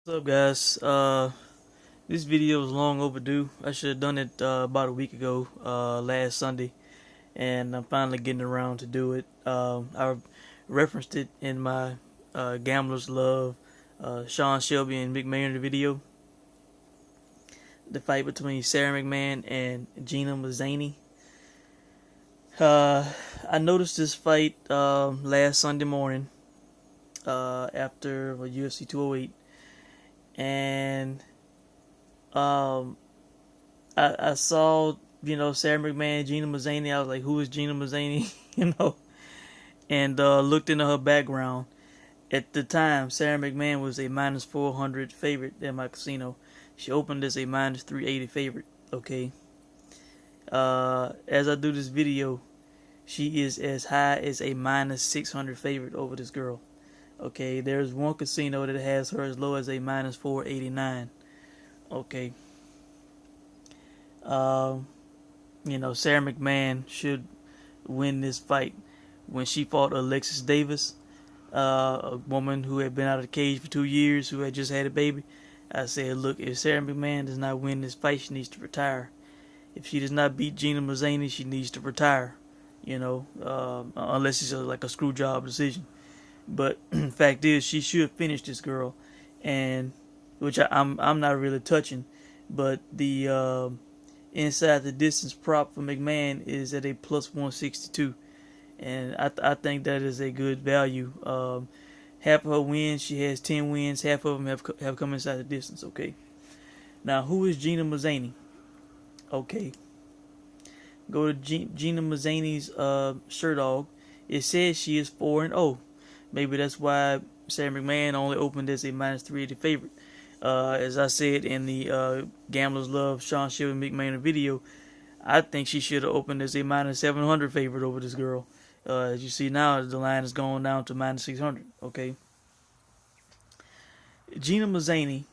What's up, guys? This video is long overdue. I should have done it about a week ago, last Sunday, and I'm finally getting around to do it. I referenced it in my Gamblers Love Sean Shelby and McMahon video, the fight between Sara McMann and Gina Mazany. Uh, I noticed this fight last Sunday morning after UFC 208, and um, I saw, Sarah McMann, Gina Mazany. I was like, who is Gina Mazany? And looked into her background. At the time, Sarah McMann was a minus 400 favorite at my casino. She opened as a minus 380 favorite. Okay. As I do this video, she is as high as a minus 600 favorite over this girl. Okay. There's one casino that has her as low as a minus 489. Okay. Um, Sarah McMann should win this fight. When she fought Alexis Davis, a woman who had been out of the cage for 2 years, who had just had a baby, I said, look, if Sara McMann does not win this fight, she needs to retire. If she does not beat Gina Mazany, she needs to retire. Unless it's like a screw job decision. But fact is, she should finish this girl, and which I'm not really touching. But the inside the distance prop for McMahon is at a plus 162, and I think that is a good value. Half of her wins, she has 10 wins. Half of them have come inside the distance. Okay. Now, who is Gina Mazany? Okay. Go to Gina Mazany's shirt dog. It says she is 4-0. Maybe that's why Sara McMann only opened as a minus 380 favorite. As I said in the Gamblers Love Sean Shelby McMahon video, I think she should have opened as a minus 700 favorite over this girl. As you see now, the line is going down to minus 600. Okay. Gina Mazany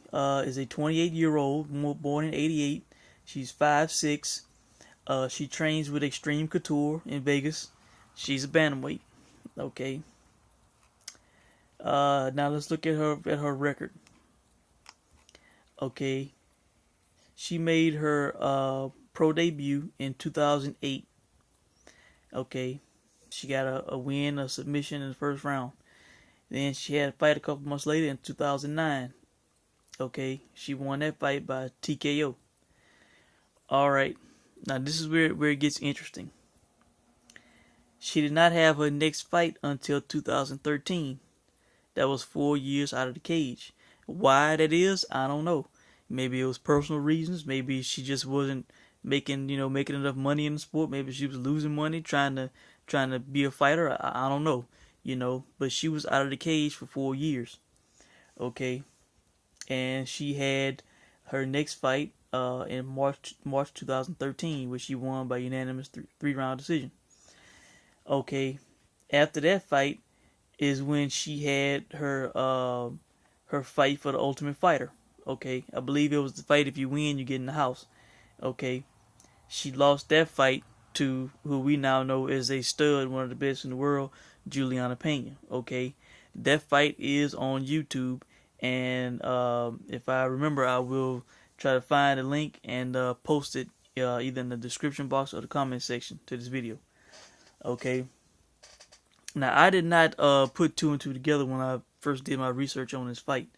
is a 28-year-old, born in 88. She's 5'6". She trains with Extreme Couture in Vegas. She's a bantamweight. Okay. Now let's look at her record. Okay. She made her pro debut in 2008. Okay. She got a win, a submission in the first round. Then she had a fight a couple months later in 2009. Okay. She won that fight by TKO. Alright. Now this is where it gets interesting. She did not have her next fight until 2013. That was 4 years out of the cage. Why that is, I don't know. Maybe it was personal reasons. Maybe she just wasn't making enough money in the sport. Maybe she was losing money trying to be a fighter. I don't know. But she was out of the cage for 4 years. Okay. And she had her next fight in March 2013, which she won by unanimous three-round decision. Okay. After that fight is when she had her fight for the Ultimate Fighter. Okay, I believe it was the fight if you win, you get in the house. Okay, she lost that fight to who we now know is a stud, one of the best in the world, Juliana Pena. Okay, that fight is on YouTube, and if I remember, I will try to find a link and post it either in the description box or the comment section to this video. Okay. Now, I did not put two and two together when I first did my research on this fight.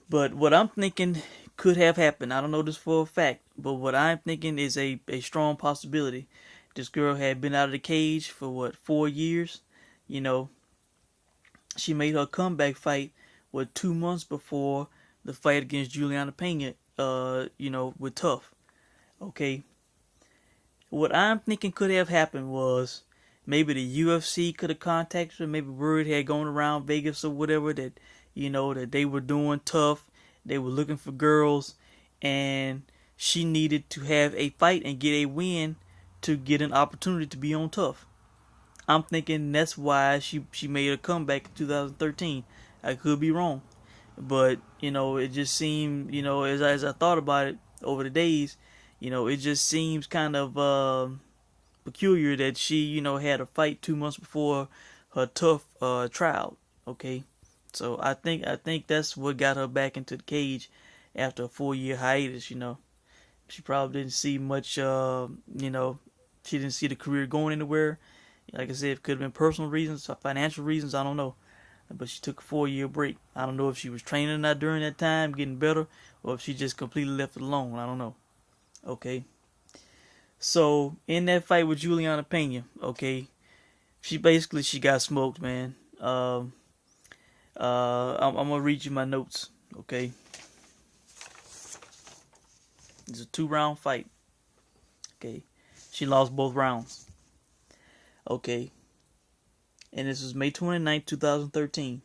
But what I'm thinking could have happened, I don't know this for a fact, but what I'm thinking is a strong possibility. This girl had been out of the cage for 4 years? She made her comeback fight, 2 months before the fight against Juliana Pena, with Tough. Okay. What I'm thinking could have happened was maybe the UFC could have contacted her. Maybe word had gone around Vegas or whatever that, that they were doing Tough. They were looking for girls, and she needed to have a fight and get a win to get an opportunity to be on Tough. I'm thinking that's why she made a comeback in 2013. I could be wrong, but it just seemed, as I thought about it over the days, it just seems kind of peculiar that she, had a fight 2 months before her Tough trial. Okay, So I think that's what got her back into the cage after a 4 year hiatus. She probably didn't see much. She didn't see the career going anywhere. Like I said, it could have been personal reasons, or financial reasons. I don't know. But she took a 4 year break. I don't know if she was training or not during that time, getting better, or if she just completely left it alone. I don't know. Okay. So in that fight with Juliana Pena, okay, she got smoked, man. I'm gonna read you my notes. Okay, it's a 2 round fight. Okay, she lost both rounds. Okay, and this was May 29th, 2013.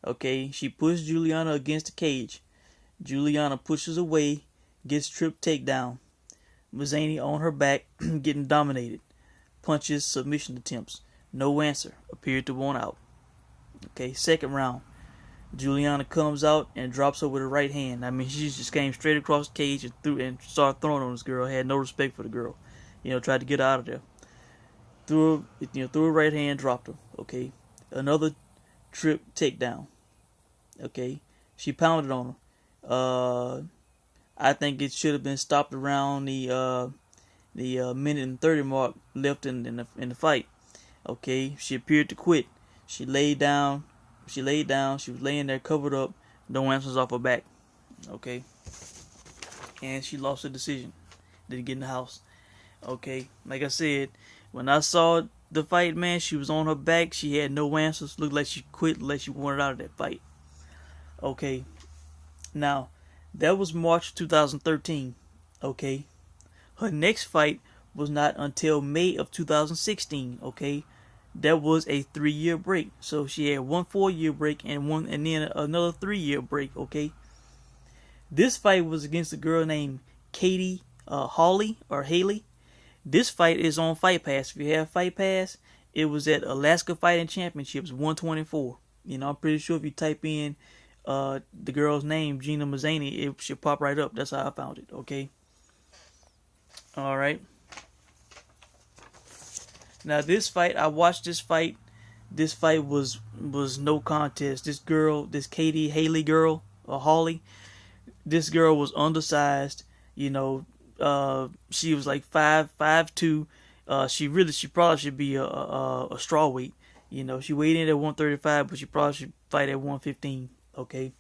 Okay, she pushed Juliana against the cage. Juliana pushes away, gets tripped takedown. Mazany on her back, getting dominated. Punches, submission attempts. No answer. Appeared to want out. Okay, second round. Juliana comes out and drops her with her right hand. I mean, she just came straight across the cage and started throwing on this girl. Had no respect for the girl. Tried to get her out of there. Threw her right hand, dropped her. Okay, another trip takedown. Okay, she pounded on her. I think it should have been stopped around the minute and 30 mark left in the fight. Okay, she appeared to quit. She laid down. She was laying there covered up, no answers off her back. Okay, and she lost the decision. Didn't get in the house. Okay, like I said, when I saw the fight, man, she was on her back. She had no answers. Looked like she quit. Like she wanted out of that fight. Okay, now that was March 2013. Okay, her next fight was not until May of 2016. Okay, that was a 3 year break. So she had one 4 year break and then another 3 year break. Okay, this fight was against a girl named Katie Hawley or Haley. This fight is on Fight Pass. If you have Fight Pass, it was at Alaska Fighting Championships 124. I'm pretty sure if you type in the girl's name, Gina Mazany, it should pop right up. That's how I found it. Okay. All right. Now this fight, I watched this fight. This fight was no contest. This Katie Haley girl, or Hawley, this girl was undersized. She was like 5'2". She probably should be a strawweight. She weighed in at 135, but she probably should fight at 115. Okay.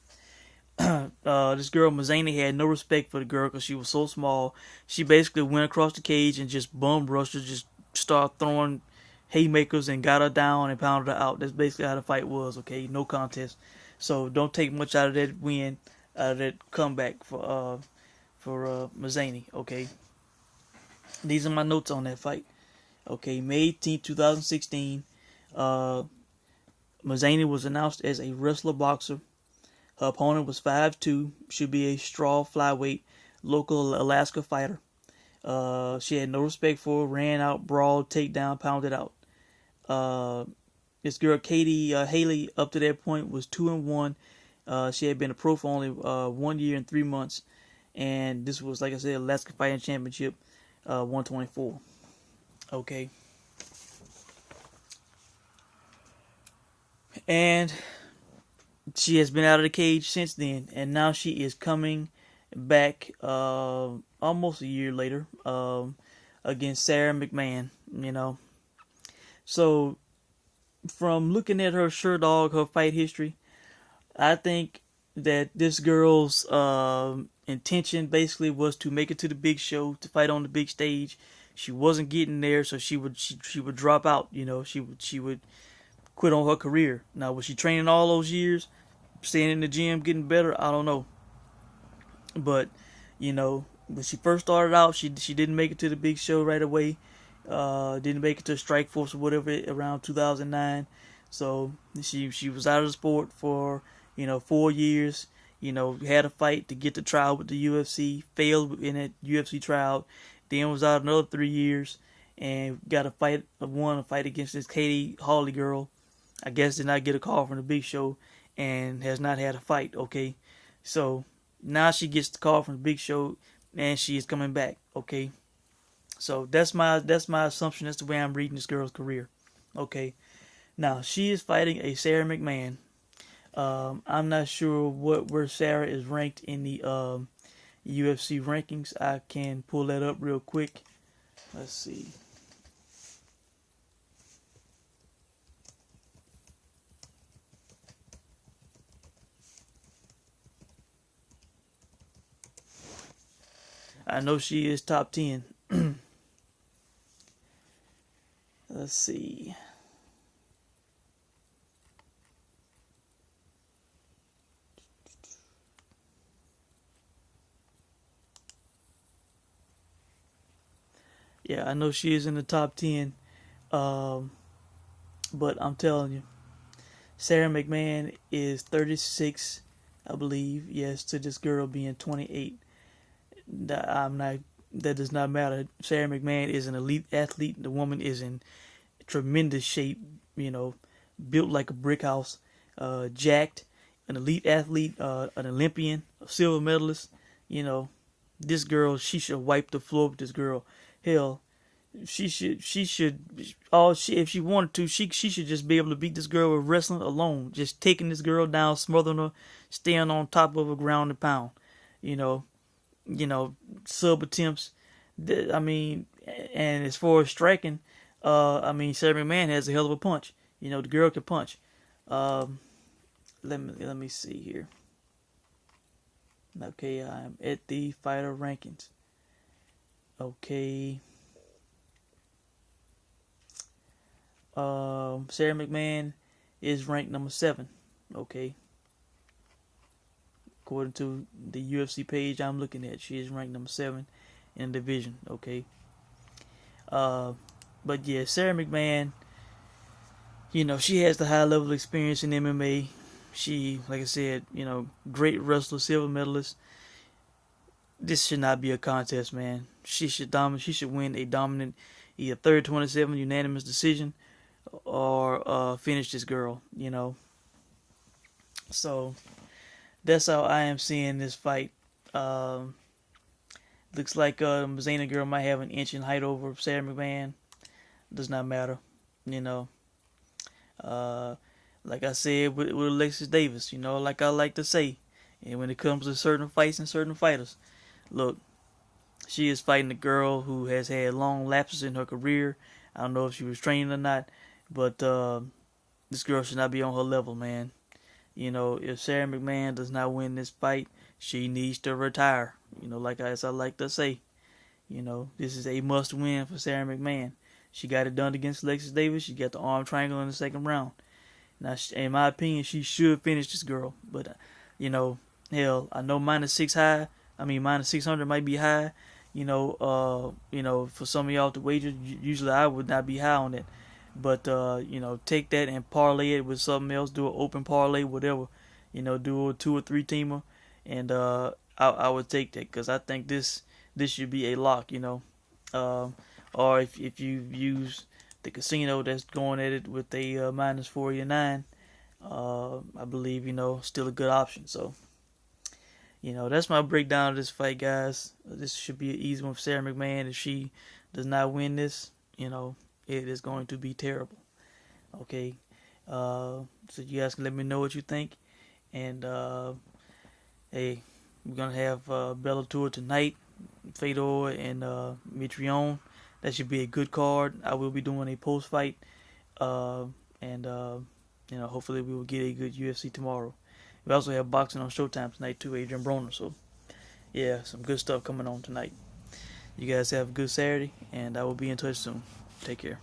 This girl Mazany had no respect for the girl because she was so small. She basically went across the cage and just bum rushed her, just started throwing haymakers and got her down and pounded her out. That's basically how the fight was. Okay, no contest. So don't take much out of that win, out of that comeback for Mazany. Okay, these are my notes on that fight. Okay, May 18th, 2016. Mazany was announced as a wrestler boxer. Her opponent was 5'2", should be a straw flyweight, local Alaska fighter. She had no respect for her, ran out, brawled, takedown, pounded out. This girl Katie Haley, up to that point, was 2-1. She had been a pro for only 1 year and 3 months, and this was, like I said, Alaska Fighting Championship 124. Okay, and she has been out of the cage since then, and now she is coming back almost a year later against Sara McMann. So from looking at her her fight history, I think that this girl's intention basically was to make it to the big show, to fight on the big stage. She wasn't getting there, so she would drop out. She would quit on her career. Now, was she training all those years, staying in the gym, getting better? I don't know. But when she first started out, she didn't make it to the big show right away. Didn't make it to Strikeforce or whatever around 2009. So she was out of the sport for 4 years. Had a fight to get the trial with the UFC, failed in that UFC trial, then was out another 3 years, and won a fight against this Katie Hawley girl. I guess did not get a call from the big show, and has not had a fight. Okay, so now she gets the call from the big show, and she is coming back. Okay, so that's my assumption. That's the way I'm reading this girl's career. Okay, now she is fighting a Sara McMann. I'm not sure where Sarah is ranked in the UFC rankings. I can pull that up real quick. Let's see. I know she is top 10. Let's see. Yeah, I know she is in the top 10. Um, but I'm telling you, Sara McMann is 36, I believe. Yes, to this girl being 28. I'm not. That does not matter. Sara McMann is an elite athlete. The woman is in tremendous shape. You know, built like a brick house. Jacked, an elite athlete, an Olympian, a silver medalist. You know, this girl, she should wipe the floor with this girl. Hell, she should all she if she wanted to, she should just be able to beat this girl with wrestling alone. Just taking this girl down, smothering her, staying on top of her, ground and pound. You know, sub attempts. I mean, and as far as striking, I mean, Sara McMann has a hell of a punch. You know, the girl can punch. Um, let me see here. Okay, I'm at the fighter rankings. Okay. Sara McMann is ranked number 7. Okay. According to the UFC page I'm looking at, she is ranked number 7 in the division. Okay. Uh, but yeah, Sara McMann, she has the high level experience in MMA. She, like I said, great wrestler, silver medalist. This should not be a contest, man. She should dominate. She should win a dominant, either 30-27 unanimous decision, or finish this girl. So that's how I am seeing this fight. Looks like Mazany girl might have an inch in height over Sara McMann. Does not matter, you know. Uh, like I said with Alexis Davis, like I like to say, and when it comes to certain fights and certain fighters, look, she is fighting a girl who has had long lapses in her career. I don't know if she was training or not, but this girl should not be on her level, man. If Sara McMann does not win this fight, she needs to retire. Like as I like to say, this is a must win for Sara McMann. She got it done against Alexis Davis. She got the arm triangle in the second round. Now, in my opinion, she should finish this girl. But, hell, I know minus 600 might be high. For some of y'all to wager, usually I would not be high on it. But, take that and parlay it with something else. Do an open parlay, whatever. Do a 2 or 3 teamer. And I would take that because I think this should be a lock, or if you use the casino that's going at it with a minus 489, I believe, still a good option. So, that's my breakdown of this fight, guys. This should be an easy one for Sara McMann. If she does not win this, it is going to be terrible. Okay. So you guys can let me know what you think. And, hey, we're going to have Bellator tonight. Fedor and Mitrione. That should be a good card. I will be doing a post-fight. And hopefully we will get a good UFC tomorrow. We also have boxing on Showtime tonight too, Adrian Broner. So, yeah, some good stuff coming on tonight. You guys have a good Saturday, and I will be in touch soon. Take care.